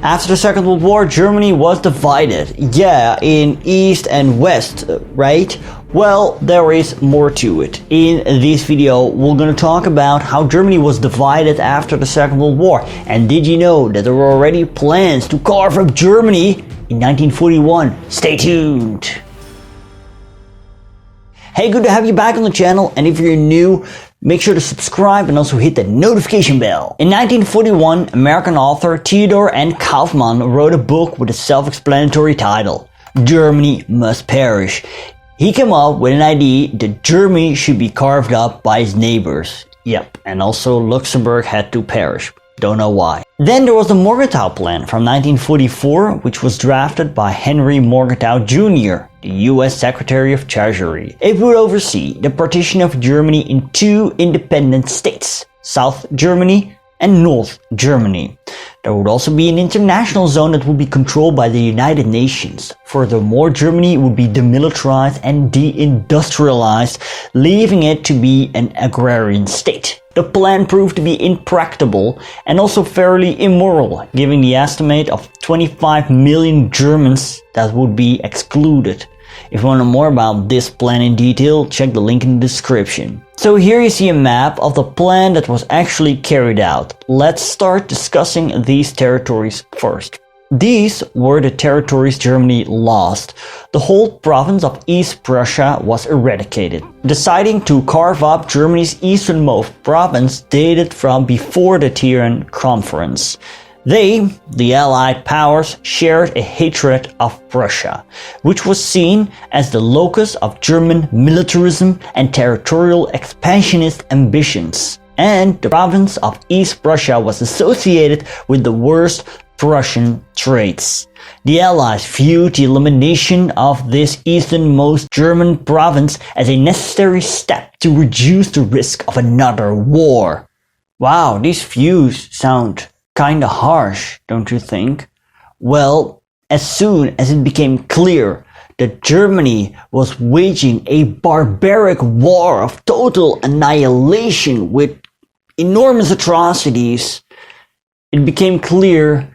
After the Second World War, Germany was divided. Yeah, in East and West, right? Well, there is more to it. In this video, we're gonna talk about how Germany was divided after the Second World War. And did you know that there were already plans to carve up Germany in 1941? Stay tuned! Hey, good to have you back on the channel, and if you're new, make sure to subscribe and also hit that notification bell. In 1941, American author Theodore N. Kaufman wrote a book with a self-explanatory title, Germany Must Perish. He came up with an idea that Germany should be carved up by its neighbors. Yep, and also Luxembourg had to perish. Don't know why. Then there was the Morgenthau Plan from 1944, which was drafted by Henry Morgenthau Jr., the US Secretary of Treasury. It would oversee the partition of Germany in two independent states, South Germany and North Germany. There would also be an international zone that would be controlled by the United Nations. Furthermore, Germany would be demilitarized and deindustrialized, leaving it to be an agrarian state. The plan proved to be impracticable and also fairly immoral, giving the estimate of 25 million Germans that would be excluded. If you want to know more about this plan in detail, check the link in the description. So here you see a map of the plan that was actually carried out. Let's start discussing these territories first. These were the territories Germany lost. The whole province of East Prussia was eradicated. Deciding to carve up Germany's easternmost province dated from before the Trianon Conference. They, the Allied powers, shared a hatred of Prussia, which was seen as the locus of German militarism and territorial expansionist ambitions. And the province of East Prussia was associated with the worst Prussian traits. The Allies viewed the elimination of this easternmost German province as a necessary step to reduce the risk of another war. Wow, these views sound kinda harsh, don't you think? Well, as soon as it became clear that Germany was waging a barbaric war of total annihilation with enormous atrocities, it became clear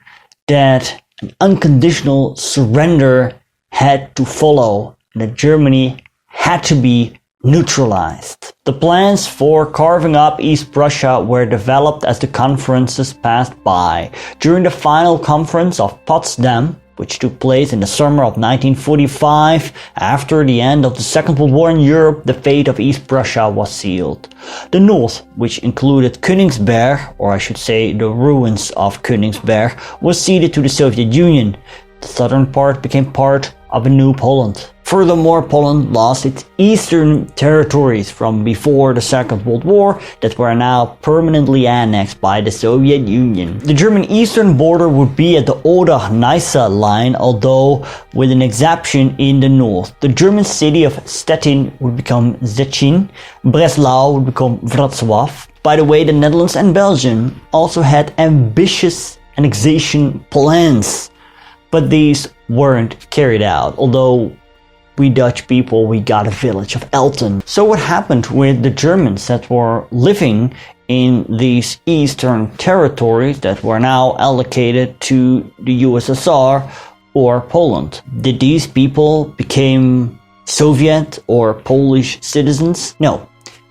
that an unconditional surrender had to follow, that Germany had to be neutralized. The plans for carving up East Prussia were developed as the conferences passed by. During the final conference of Potsdam, which took place in the summer of 1945, after the end of the Second World War in Europe, the fate of East Prussia was sealed. The north, which included Königsberg, or I should say the ruins of Königsberg, was ceded to the Soviet Union. The southern part became part of a new Poland. Furthermore, Poland lost its eastern territories from before the Second World War that were now permanently annexed by the Soviet Union. The German eastern border would be at the Oder-Neisse line, although with an exception in the north. The German city of Stettin would become Szczecin, Breslau would become Wrocław. By the way, the Netherlands and Belgium also had ambitious annexation plans, but these weren't carried out, although we Dutch people, we got a village of Elton. So what happened with the Germans that were living in these eastern territories that were now allocated to the USSR or Poland? Did these people become Soviet or Polish citizens? No,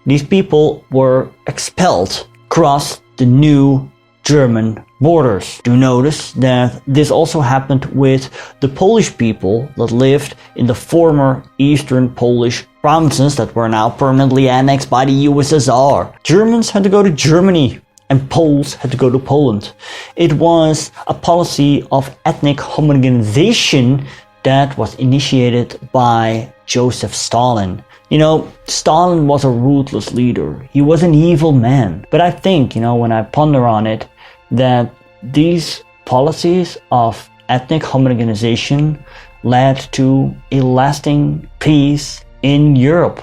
these people were expelled across the new German borders. Do notice that this also happened with the Polish people that lived in the former eastern Polish provinces that were now permanently annexed by the USSR. Germans had to go to Germany and Poles had to go to Poland. It was a policy of ethnic homogenization that was initiated by Joseph Stalin. You know, Stalin was a ruthless leader. He was an evil man. But I think, when I ponder on it, that these policies of ethnic homogenization led to a lasting peace in Europe.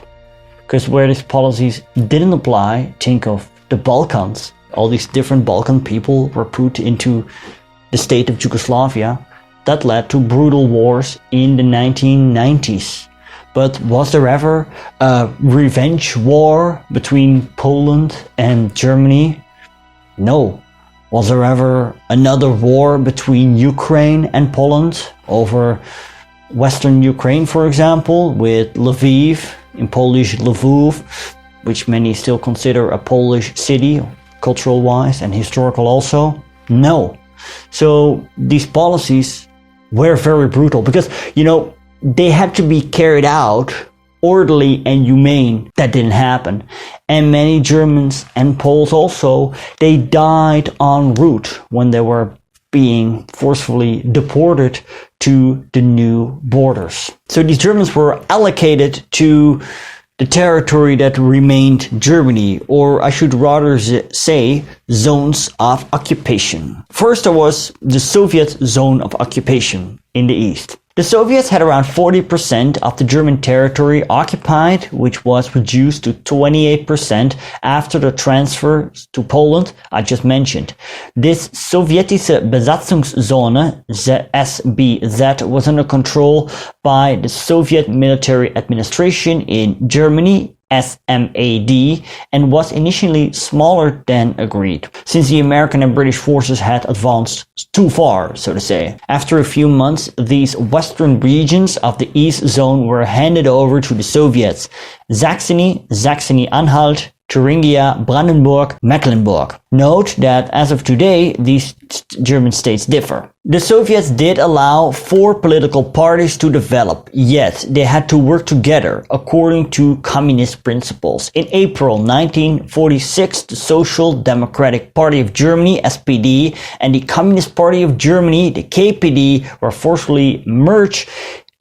Because where these policies didn't apply, think of the Balkans. All these different Balkan people were put into the state of Yugoslavia. That led to brutal wars in the 1990s. But was there ever a revenge war between Poland and Germany? No. Was there ever another war between Ukraine and Poland over Western Ukraine, for example, with Lviv, in Polish Lvov, which many still consider a Polish city, cultural wise and historical also? No. So these policies were very brutal because, they had to be carried out orderly and humane. That didn't happen. And many Germans and Poles also, they died en route when they were being forcefully deported to the new borders. So these Germans were allocated to the territory that remained Germany, or I should rather say zones of occupation. First there was the Soviet zone of occupation in the east. The Soviets had around 40% of the German territory occupied, which was reduced to 28% after the transfer to Poland I just mentioned. This Sowjetische Besatzungszone, SBZ, was under control by the Soviet Military Administration in Germany, SMAD, and was initially smaller than agreed, since the American and British forces had advanced too far, so to say. After a few months, these western regions of the East Zone were handed over to the Soviets: Saxony, Saxony-Anhalt, Thuringia, Brandenburg, Mecklenburg. Note that as of today, these German states differ. The Soviets did allow 4 political parties to develop, yet they had to work together according to communist principles. In April 1946, the Social Democratic Party of Germany, SPD, and the Communist Party of Germany, the KPD, were forcefully merged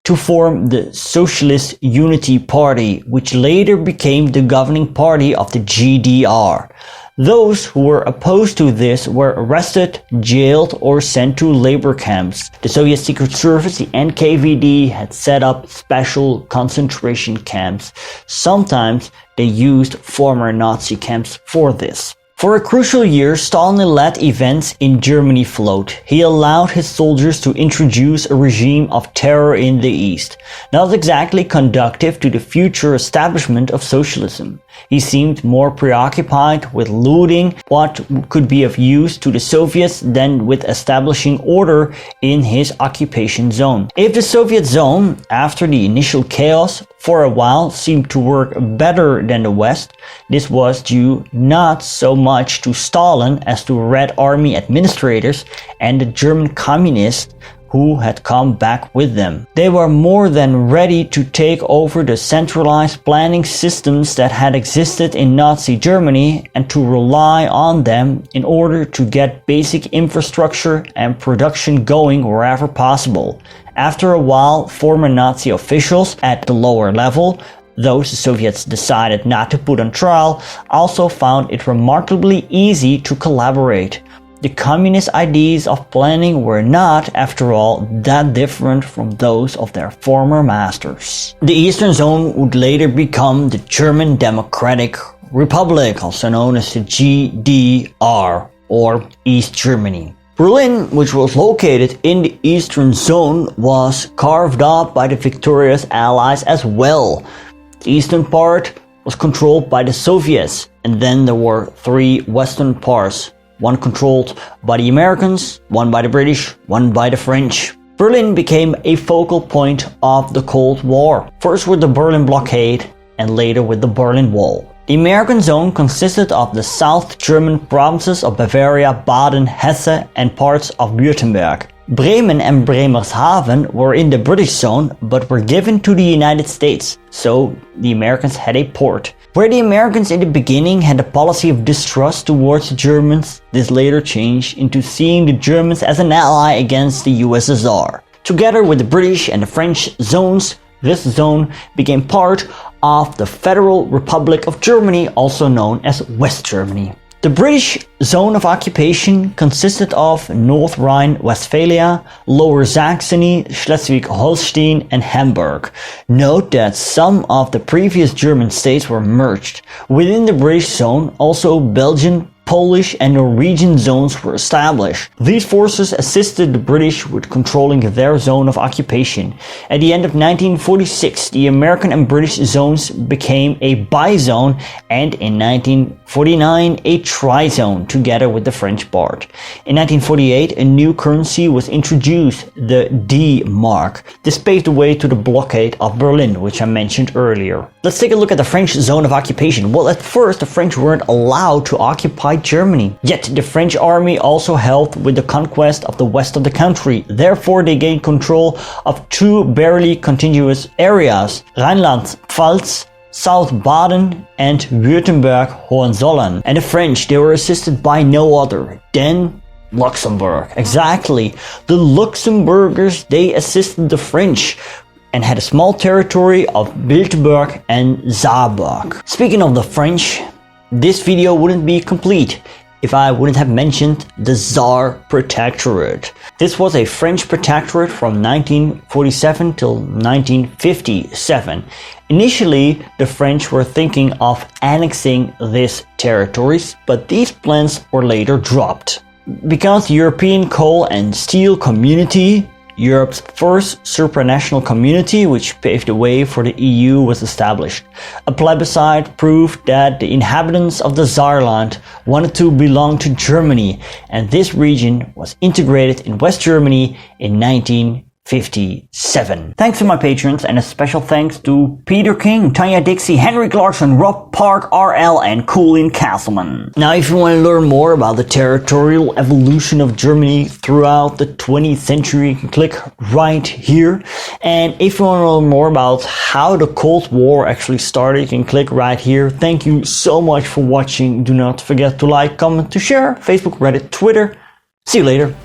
to form the Socialist Unity Party, which later became the governing party of the GDR. Those who were opposed to this were arrested, jailed, or sent to labor camps. The Soviet Secret Service, the NKVD, had set up special concentration camps. Sometimes they used former Nazi camps for this. For a crucial year, Stalin let events in Germany float. He allowed his soldiers to introduce a regime of terror in the East, not exactly conducive to the future establishment of socialism. He seemed more preoccupied with looting what could be of use to the Soviets than with establishing order in his occupation zone. If the Soviet zone, after the initial chaos, for a while seemed to work better than the West, this was due not so much to Stalin as to Red Army administrators and the German communists who had come back with them. They were more than ready to take over the centralized planning systems that had existed in Nazi Germany and to rely on them in order to get basic infrastructure and production going wherever possible. After a while, former Nazi officials at the lower level, those the Soviets decided not to put on trial, also found it remarkably easy to collaborate. The communist ideas of planning were not, after all, that different from those of their former masters. The Eastern Zone would later become the German Democratic Republic, also known as the GDR, or East Germany. Berlin, which was located in the Eastern Zone, was carved up by the victorious Allies as well. The eastern part was controlled by the Soviets, and then there were 3 western parts, one controlled by the Americans, one by the British, one by the French. Berlin became a focal point of the Cold War, first with the Berlin blockade and later with the Berlin Wall. The American zone consisted of the South German provinces of Bavaria, Baden, Hesse, and parts of Württemberg. Bremen and Bremerhaven were in the British zone but were given to the United States, so the Americans had a port. Where the Americans in the beginning had a policy of distrust towards the Germans, this later changed into seeing the Germans as an ally against the USSR. Together with the British and the French zones, this zone became part of the Federal Republic of Germany, also known as West Germany. The British zone of occupation consisted of North Rhine-Westphalia, Lower Saxony, Schleswig-Holstein, and Hamburg. Note that some of the previous German states were merged. Within the British zone, also Belgian, Polish and Norwegian zones were established. These forces assisted the British with controlling their zone of occupation. At the end of 1946, the American and British zones became a bizone, and in 19 1949, a trizone together with the French baht. In 1948, a new currency was introduced, the D-mark. This paved the way to the blockade of Berlin, which I mentioned earlier. Let's take a look at the French zone of occupation. Well, at first, the French weren't allowed to occupy Germany. Yet, the French army also helped with the conquest of the west of the country. Therefore, they gained control of two barely contiguous areas, Rhineland-Pfalz, South Baden and Württemberg-Hohenzollern. And the French, they were assisted by no other than Luxembourg. Exactly. The Luxembourgers, they assisted the French and had a small territory of Bilderberg and Saarburg. Speaking of the French, this video wouldn't be complete if I wouldn't have mentioned the Saar Protectorate. This was a French protectorate from 1947 till 1957. Initially, the French were thinking of annexing these territories, but these plans were later dropped. Because the European Coal and Steel Community, Europe's first supranational community, which paved the way for the EU, was established. A plebiscite proved that the inhabitants of the Saarland wanted to belong to Germany, and this region was integrated in West Germany in 1957. Thanks to my patrons, and a special thanks to Peter King, Tanya Dixie, Henry Clarkson, Rob Park, RL, and Colin Castleman. Now, if you want to learn more about the territorial evolution of Germany throughout the 20th century, you can click right here. And if you want to learn more about how the Cold War actually started, you can click right here. Thank you so much for watching. Do not forget to like, comment, to share, Facebook, Reddit, Twitter. See you later.